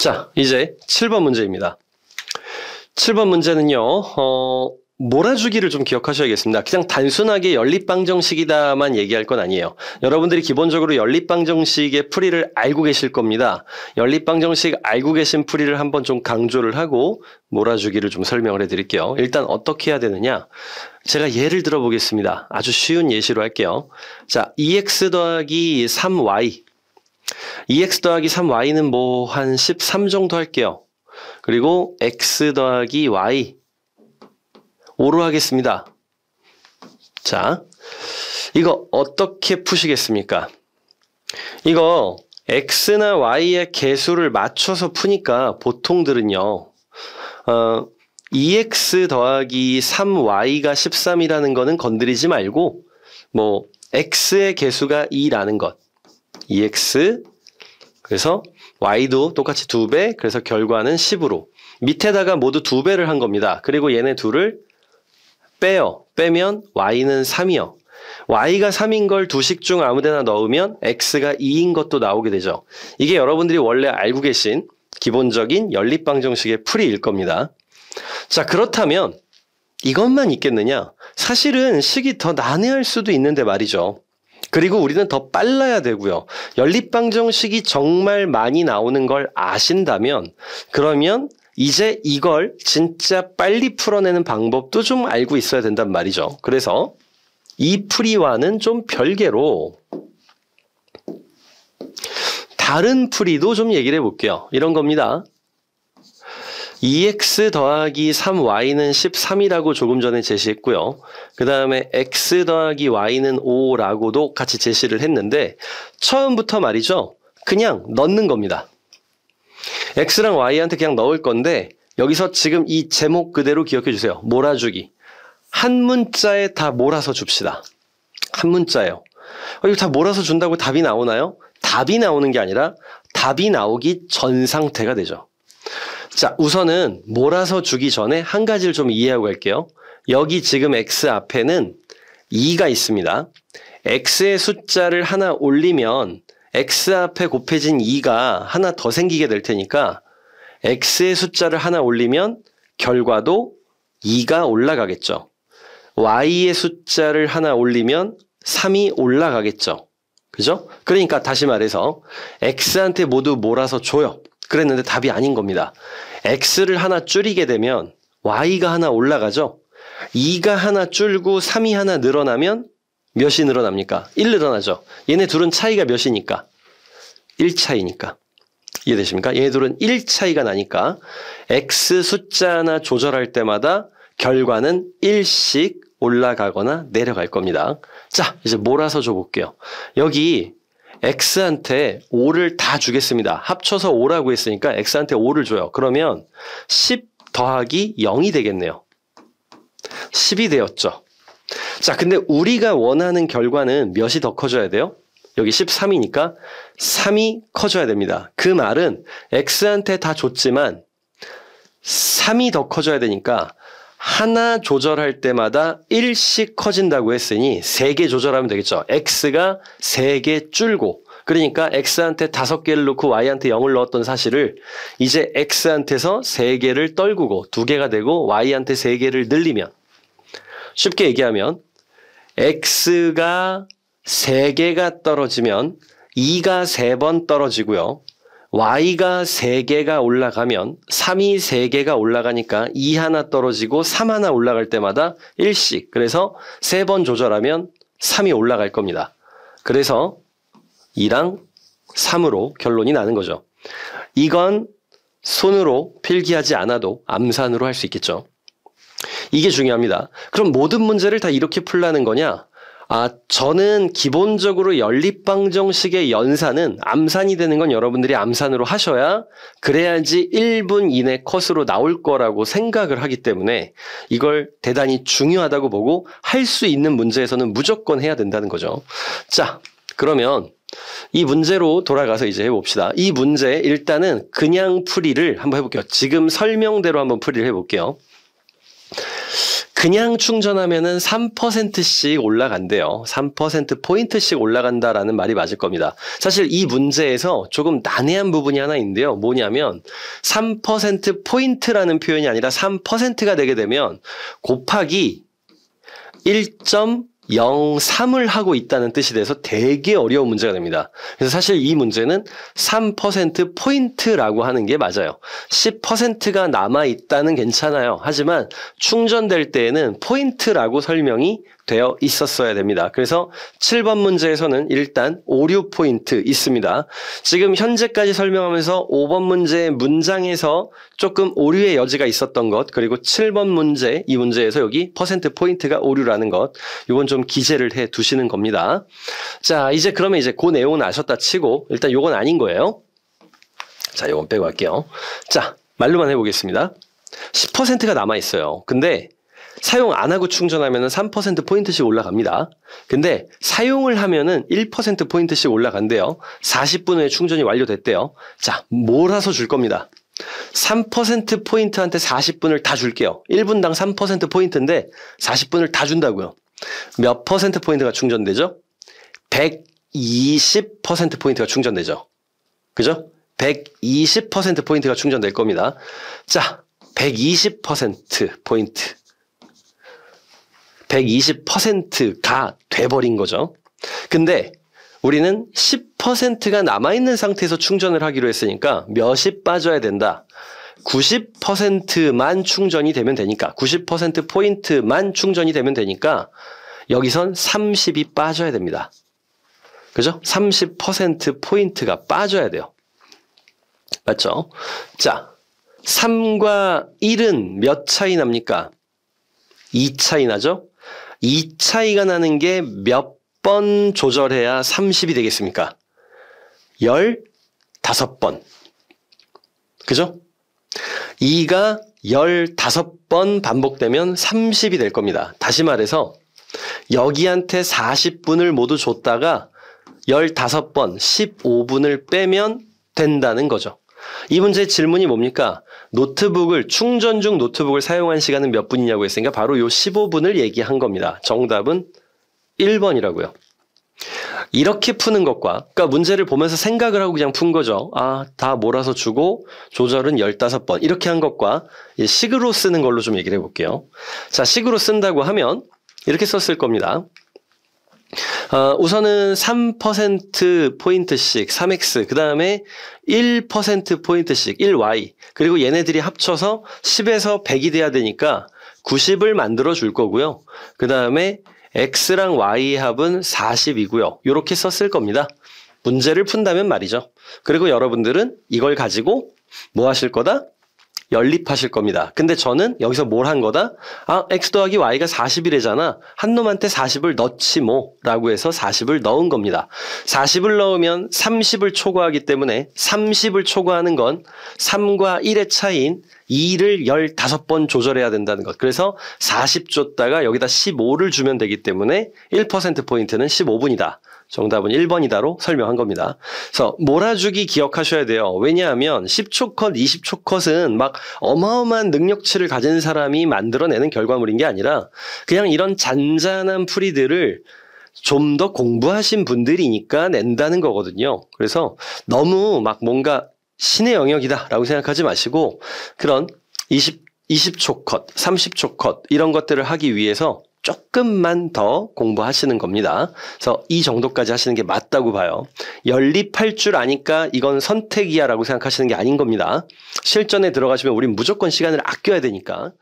자, 이제 7번 문제입니다. 7번 문제는요, 몰아주기를 좀 기억하셔야겠습니다. 그냥 단순하게 연립방정식이다만 얘기할 건 아니에요. 여러분들이 기본적으로 연립방정식의 풀이를 알고 계실 겁니다. 연립방정식 알고 계신 풀이를 한번 좀 강조를 하고 몰아주기를 좀 설명을 해드릴게요. 일단 어떻게 해야 되느냐? 제가 예를 들어 보겠습니다. 아주 쉬운 예시로 할게요. 자, 2x 더하기 3y 2x 더하기 3y는 뭐 한 13 정도 할게요. 그리고 x 더하기 y 5로 하겠습니다. 자, 이거 어떻게 푸시겠습니까? 이거 x나 y의 개수를 맞춰서 푸니까 보통들은요. 2x 더하기 3y가 13이라는 거는 건드리지 말고 뭐 x의 개수가 2라는 것. 2x 그래서 y도 똑같이 2배 그래서 결과는 10으로 밑에다가 모두 2배를 한 겁니다. 그리고 얘네 둘을 빼요. 빼면 y는 3이요. y가 3인 걸 두 식 중 아무데나 넣으면 x가 2인 것도 나오게 되죠. 이게 여러분들이 원래 알고 계신 기본적인 연립방정식의 풀이일 겁니다. 자, 그렇다면 이것만 있겠느냐? 사실은 식이 더 난해할 수도 있는데 말이죠. 그리고 우리는 더 빨라야 되고요. 연립방정식이 정말 많이 나오는 걸 아신다면 그러면 이제 이걸 진짜 빨리 풀어내는 방법도 좀 알고 있어야 된단 말이죠. 그래서 이 풀이와는 좀 별개로 다른 풀이도 좀 얘기를 해볼게요. 이런 겁니다. 2x 더하기 3y는 13이라고 조금 전에 제시했고요. 그 다음에 x 더하기 y는 5라고도 같이 제시를 했는데 처음부터 말이죠. 그냥 넣는 겁니다. x랑 y한테 그냥 넣을 건데 여기서 지금 이 제목 그대로 기억해 주세요. 몰아주기. 한 문자에 다 몰아서 줍시다. 한 문자예요. 이거 다 몰아서 준다고 답이 나오나요? 답이 나오는 게 아니라 답이 나오기 전 상태가 되죠. 자, 우선은 몰아서 주기 전에 한 가지를 좀 이해하고 갈게요. 여기 지금 x 앞에는 2가 있습니다. x의 숫자를 하나 올리면 x 앞에 곱해진 2가 하나 더 생기게 될 테니까 x의 숫자를 하나 올리면 결과도 2가 올라가겠죠. y의 숫자를 하나 올리면 3이 올라가겠죠. 그죠? 그러니까 다시 말해서 x한테 모두 몰아서 줘요. 그랬는데 답이 아닌 겁니다. x를 하나 줄이게 되면 y가 하나 올라가죠. 2가 하나 줄고 3이 하나 늘어나면 몇이 늘어납니까? 1 늘어나죠. 얘네 둘은 차이가 몇이니까? 1 차이니까. 이해되십니까? 얘네 둘은 1 차이가 나니까 x 숫자 하나 조절할 때마다 결과는 1씩 올라가거나 내려갈 겁니다. 자, 이제 몰아서 줘볼게요. 여기 x한테 5를 다 주겠습니다. 합쳐서 5라고 했으니까 x한테 5를 줘요. 그러면 10 더하기 0이 되겠네요. 10이 되었죠. 자, 근데 우리가 원하는 결과는 몇이 더 커져야 돼요? 여기 13이니까 3이 커져야 됩니다. 그 말은 x한테 다 줬지만 3이 더 커져야 되니까 하나 조절할 때마다 1씩 커진다고 했으니 3개 조절하면 되겠죠. x가 3개 줄고 그러니까 x한테 5개를 넣고 y한테 0을 넣었던 사실을 이제 x한테서 3개를 떨구고 2개가 되고 y한테 3개를 늘리면 쉽게 얘기하면 x가 3개가 떨어지면 2가 3번 떨어지고요. y가 3개가 올라가면 3이 3개가 올라가니까 2 하나 떨어지고 3 하나 올라갈 때마다 1씩. 그래서 3번 조절하면 3이 올라갈 겁니다. 그래서 2랑 3으로 결론이 나는 거죠. 이건 손으로 필기하지 않아도 암산으로 할 수 있겠죠. 이게 중요합니다. 그럼 모든 문제를 다 이렇게 풀라는 거냐? 저는 기본적으로 연립방정식의 연산은 암산이 되는 건 여러분들이 암산으로 하셔야 그래야지 1분 이내 컷으로 나올 거라고 생각을 하기 때문에 이걸 대단히 중요하다고 보고 할 수 있는 문제에서는 무조건 해야 된다는 거죠. 자, 그러면 이 문제로 돌아가서 이제 해봅시다. 이 문제 일단은 그냥 풀이를 한번 해볼게요. 지금 설명대로 한번 풀이를 해볼게요. 그냥 충전하면은 3%씩 올라간대요. 3%포인트씩 올라간다라는 말이 맞을 겁니다. 사실 이 문제에서 조금 난해한 부분이 하나 있는데요. 뭐냐면 3%포인트라는 표현이 아니라 3%가 되게 되면 곱하기 1.03을 하고 있다는 뜻이 돼서 되게 어려운 문제가 됩니다. 그래서 사실 이 문제는 3%포인트라고 하는 게 맞아요. 10%가 남아있다는 괜찮아요. 하지만 충전될 때에는 포인트라고 설명이 되어 있었어야 됩니다. 그래서 7번 문제에서는 일단 오류 포인트 있습니다. 지금 현재까지 설명하면서 5번 문제의 문장에서 조금 오류의 여지가 있었던 것, 그리고 7번 문제, 이 문제에서 여기 퍼센트 포인트가 오류라는 것, 이건 좀 기재를 해 두시는 겁니다. 자, 이제 그러면 이제 그 내용은 아셨다 치고 일단 요건 아닌 거예요. 자, 요건 빼고 할게요. 자, 말로만 해보겠습니다. 10%가 남아있어요. 근데 사용 안 하고 충전하면 3%포인트씩 올라갑니다. 근데 사용을 하면은 1%포인트씩 올라간대요. 40분 후에 충전이 완료됐대요. 자, 몰아서 줄 겁니다. 3%포인트한테 40분을 다 줄게요. 1분당 3%포인트인데 40분을 다 준다고요. 몇 %포인트가 충전되죠? 120%포인트가 충전되죠. 그죠? 120%포인트가 충전될 겁니다. 자, 120%포인트. 120%가 돼버린 거죠. 근데 우리는 10%가 남아있는 상태에서 충전을 하기로 했으니까 몇이 빠져야 된다? 90%만 충전이 되면 되니까 90%포인트만 충전이 되면 되니까 여기선 30이 빠져야 됩니다. 그죠? 30%포인트가 빠져야 돼요. 맞죠? 자, 3과 1은 몇 차이 납니까? 2 차이 나죠? 2 차이가 나는 게 몇 번 조절해야 30이 되겠습니까? 15번. 그죠? 2가 15번 반복되면 30이 될 겁니다. 다시 말해서 여기한테 40분을 모두 줬다가 15번, 15분을 빼면 된다는 거죠. 이 문제의 질문이 뭡니까? 노트북을, 충전 중 노트북을 사용한 시간은 몇 분이냐고 했으니까 바로 요 15분을 얘기한 겁니다. 정답은 1번이라고요. 이렇게 푸는 것과, 그러니까 문제를 보면서 생각을 하고 그냥 푼 거죠. 아, 다 몰아서 주고 조절은 15번. 이렇게 한 것과 식으로 쓰는 걸로 좀 얘기를 해볼게요. 자, 식으로 쓴다고 하면 이렇게 썼을 겁니다. 우선은 3%포인트씩 3x, 그 다음에 1%포인트씩 1y, 그리고 얘네들이 합쳐서 10에서 100이 돼야 되니까 90을 만들어 줄 거고요. 그 다음에 x랑 y의 합은 40이고요. 이렇게 썼을 겁니다. 문제를 푼다면 말이죠. 그리고 여러분들은 이걸 가지고 뭐 하실 거다? 연립하실 겁니다. 근데 저는 여기서 뭘 한 거다? 아, x 더하기 y가 40이래잖아. 한 놈한테 40을 넣지 뭐 라고 해서 40을 넣은 겁니다. 40을 넣으면 30을 초과하기 때문에 30을 초과하는 건 3과 1의 차이인 2를 15번 조절해야 된다는 것. 그래서 40 줬다가 여기다 15를 주면 되기 때문에 1%포인트는 15분이다. 정답은 1번이다로 설명한 겁니다. 그래서 몰아주기 기억하셔야 돼요. 왜냐하면 10초 컷, 20초 컷은 막 어마어마한 능력치를 가진 사람이 만들어내는 결과물인 게 아니라 그냥 이런 잔잔한 풀이들을 좀 더 공부하신 분들이니까 낸다는 거거든요. 그래서 너무 막 뭔가 신의 영역이다라고 생각하지 마시고 그런 20초 컷, 30초 컷 이런 것들을 하기 위해서 조금만 더 공부하시는 겁니다. 그래서 이 정도까지 하시는 게 맞다고 봐요. 연립할 줄 아니까 이건 선택이야 라고 생각하시는 게 아닌 겁니다. 실전에 들어가시면 우린 무조건 시간을 아껴야 되니까.